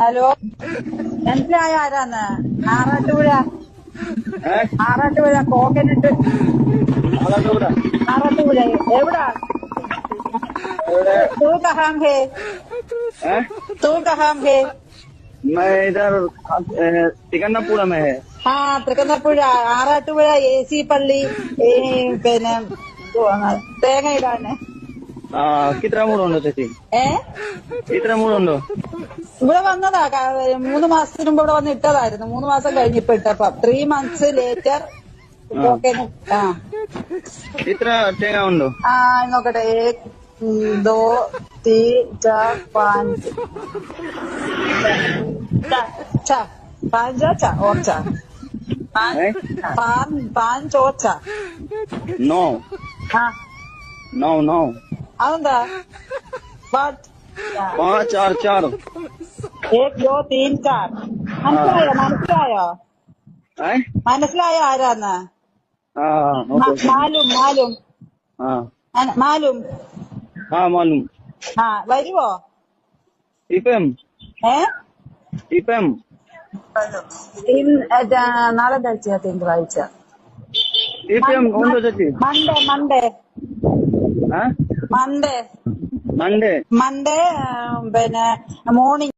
Hello, മനസ്സിലായ ആരാന്ന്? Arattupuzha Arattupuzha coconut. आलाटोबरा Arattupuzha എവിടാ? एवढे तू कहाँ है? हैं? तू कहाँ है? मैं इधर तिकन्नापुरा में है। തൃക്കുന്നപ്പുഴ ആറാട്ടുപുഴ AC പള്ളി. പിന്നെ എന്തുവാണ് തേങ്ങ ഇടാന്. कितना मूड उണ്ടോ ചേച്ചി? ഇത്ര മൂഡ് ഉണ്ടോ? ഇവിടെ വന്നതാ 3 മാസത്തിന് മുമ്പ് ഇവിടെ വന്ന് ഇട്ടതായിരുന്നു. 3 മാസം കഴിഞ്ഞിപ്പോ ഇട്ടപ്പം 3 months ലേറ്റർ. ഇത്ര തേങ്ങ ഉണ്ടോ? നോക്കട്ടെ. 1 2 3 4 5 5 Ocha 5 Ocha. No no no അതെന്താ? ബട്ട് 5 4 4 1 2 3 4. മനസ്സിലായോ? മനസ്സിലായോ ആരാന്ന്? മാലും മാലും മാലും. മാലും വരുവോ? ഇപ്പം നാളെ തിങ്കളാഴ്ച ഇപ്പം ഉണ്ടോ ചേച്ചി? മൺഡേ മൺഡേ പിന്നെ മോർണിംഗ്.